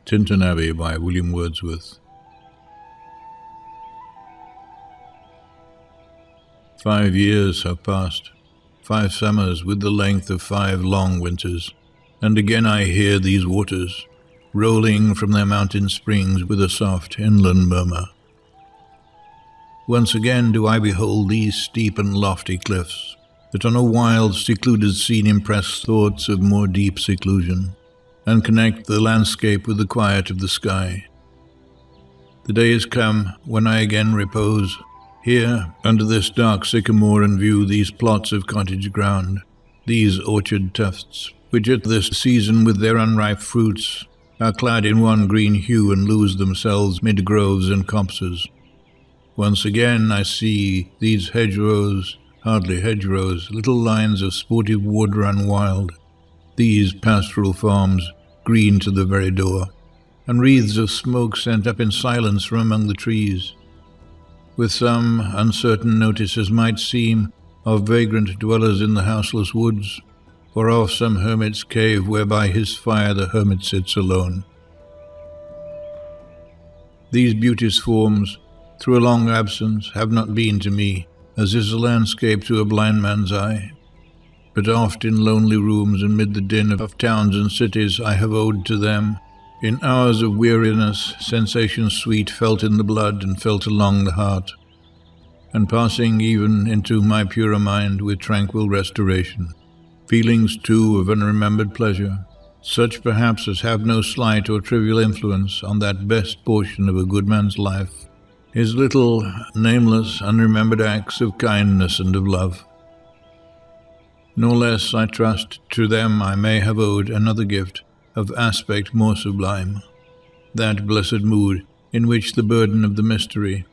Tintern Abbey by William Wordsworth. 5 years have passed, 5 summers with the length of 5 long winters, and again I hear these waters, rolling from their mountain springs with a soft inland murmur. Once again do I behold these steep and lofty cliffs, that on a wild, secluded scene impress thoughts of more deep seclusion, and connect the landscape with the quiet of the sky. The day is come when I again repose here under this dark sycamore and view these plots of cottage ground, these orchard tufts, which at this season with their unripe fruits are clad in one green hue and lose themselves mid groves and copses. Once again I see these hedgerows, hardly hedgerows, little lines of sportive wood run wild, these pastoral farms, green to the very door, and wreaths of smoke sent up in silence from among the trees, with some uncertain notice, as might seem, of vagrant dwellers in the houseless woods, or of some hermit's cave where by his fire the hermit sits alone. These beauteous forms, through a long absence, have not been to me, as is a landscape to a blind man's eye, but oft in lonely rooms and mid the din of towns and cities I have owed to them, in hours of weariness, sensations sweet felt in the blood and felt along the heart, and passing even into my purer mind with tranquil restoration, feelings too of unremembered pleasure, such perhaps as have no slight or trivial influence on that best portion of a good man's life, his little, nameless, unremembered acts of kindness and of love. Nor less, I trust, to them I may have owed another gift of aspect more sublime, that blessed mood in which the burden of the mystery,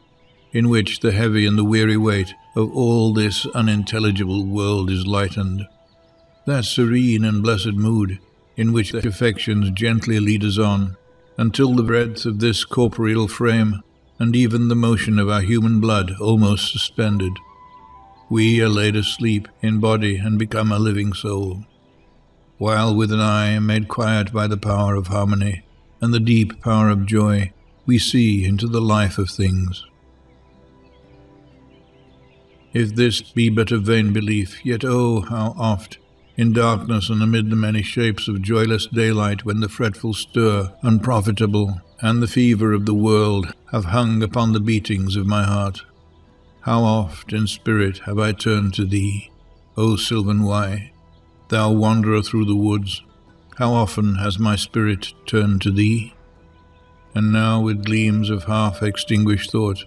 in which the heavy and the weary weight of all this unintelligible world is lightened, that serene and blessed mood in which the affections gently lead us on, until the breadth of this corporeal frame, and even the motion of our human blood almost suspended, we are laid asleep in body and become a living soul, while with an eye made quiet by the power of harmony and the deep power of joy, we see into the life of things. If this be but a vain belief, yet oh, how oft, in darkness and amid the many shapes of joyless daylight, when the fretful stir, unprofitable, and the fever of the world have hung upon the beatings of my heart, how oft in spirit have I turned to thee, O sylvan Wye, thou wanderer through the woods, how often has my spirit turned to thee? And now with gleams of half-extinguished thought,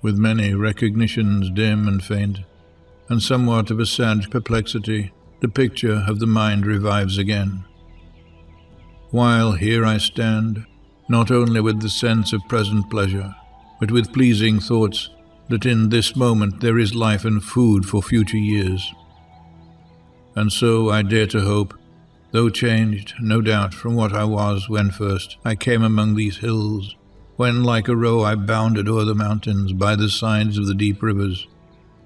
with many recognitions dim and faint, and somewhat of a sad perplexity, the picture of the mind revives again. While here I stand, not only with the sense of present pleasure, but with pleasing thoughts that in this moment there is life and food for future years. And so I dare to hope, though changed, no doubt, from what I was when first I came among these hills, when like a roe I bounded o'er the mountains by the sides of the deep rivers,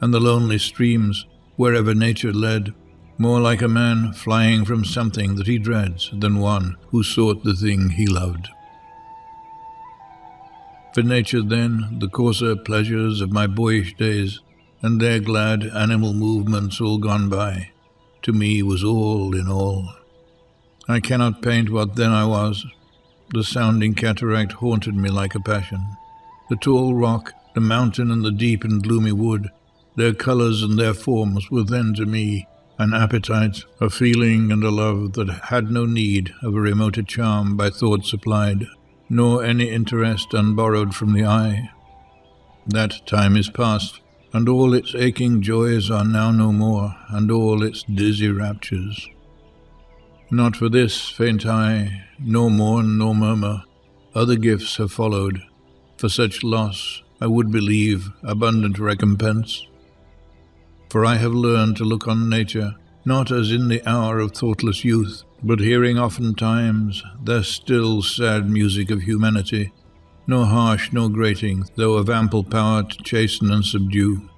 and the lonely streams, wherever nature led, more like a man flying from something that he dreads than one who sought the thing he loved. For nature then, the coarser pleasures of my boyish days, and their glad animal movements all gone by, to me was all in all. I cannot paint what then I was. The sounding cataract haunted me like a passion. The tall rock, the mountain, and the deep and gloomy wood, their colours and their forms were then to me an appetite, a feeling, and a love that had no need of a remoter charm by thought supplied, nor any interest unborrowed from the eye. That time is past, and all its aching joys are now no more, and all its dizzy raptures. Not for this faint eye, nor mourn nor murmur, other gifts have followed, for such loss I would believe abundant recompense. For I have learned to look on nature, not as in the hour of thoughtless youth, but hearing oftentimes the still sad music of humanity, nor harsh nor grating, though of ample power to chasten and subdue.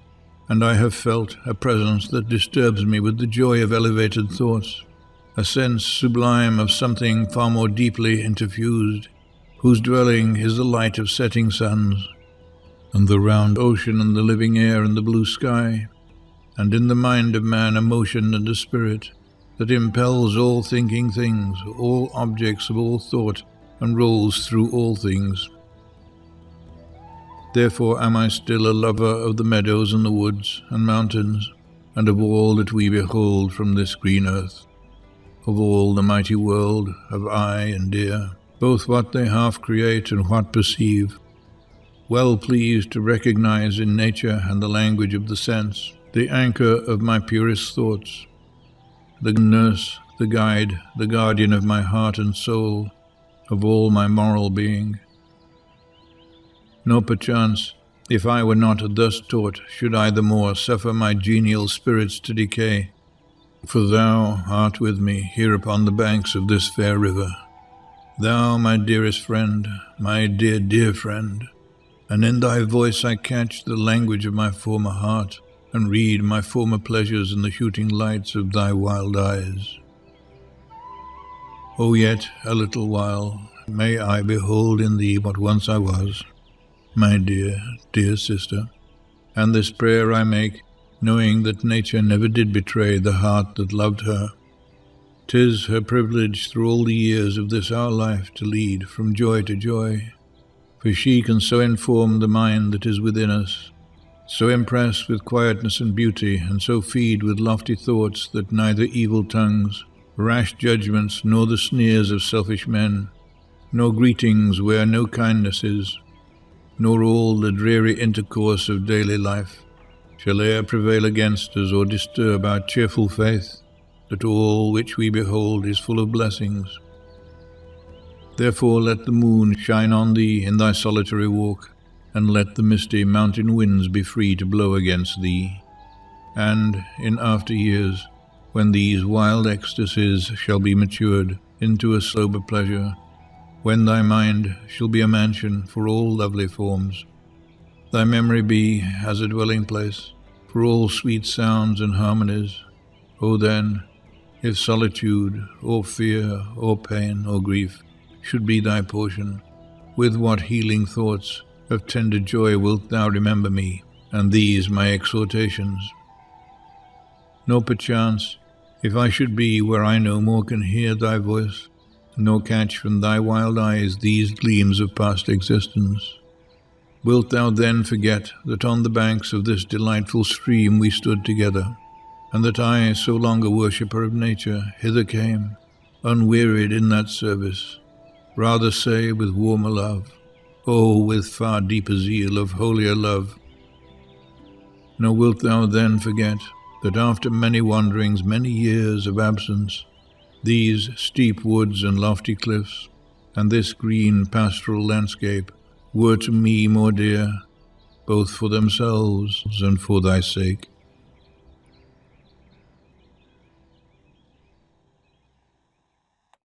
And I have felt a presence that disturbs me with the joy of elevated thoughts, a sense sublime of something far more deeply interfused, whose dwelling is the light of setting suns, and the round ocean and the living air and the blue sky, and in the mind of man a motion and a spirit that impels all thinking things, all objects of all thought, and rolls through all things. Therefore am I still a lover of the meadows and the woods and mountains, and of all that we behold from this green earth. Of all the mighty world have I and dear, both what they half create and what perceive, well pleased to recognize in nature and the language of the sense the anchor of my purest thoughts, the nurse, the guide, the guardian of my heart and soul, of all my moral being. Nor perchance, if I were not thus taught, should I the more suffer my genial spirits to decay. For thou art with me here upon the banks of this fair river, thou my dearest friend, my dear, dear friend, and in thy voice I catch the language of my former heart, and read my former pleasures in the shooting lights of thy wild eyes. O yet a little while may I behold in thee what once I was, my dear, dear sister, and this prayer I make, knowing that nature never did betray the heart that loved her. 'Tis her privilege through all the years of this our life to lead from joy to joy, for she can so inform the mind that is within us, so impress with quietness and beauty, and so feed with lofty thoughts that neither evil tongues, rash judgments, nor the sneers of selfish men, nor greetings where no kindness is, nor all the dreary intercourse of daily life, shall e'er prevail against us or disturb our cheerful faith that all which we behold is full of blessings. Therefore let the moon shine on thee in thy solitary walk, and let the misty mountain winds be free to blow against thee. And in after years, when these wild ecstasies shall be matured into a sober pleasure, when thy mind shall be a mansion for all lovely forms, thy memory be as a dwelling place for all sweet sounds and harmonies, O then, if solitude, or fear, or pain, or grief should be thy portion, with what healing thoughts of tender joy wilt thou remember me, and these my exhortations. Nor perchance, if I should be where I no more can hear thy voice, nor catch from thy wild eyes these gleams of past existence, wilt thou then forget that on the banks of this delightful stream we stood together, and that I, so long a worshipper of nature, hither came, unwearied in that service, rather say with warmer love, oh, with far deeper zeal of holier love? Nor wilt thou then forget that after many wanderings, many years of absence, these steep woods and lofty cliffs, and this green pastoral landscape were to me more dear, both for themselves and for thy sake.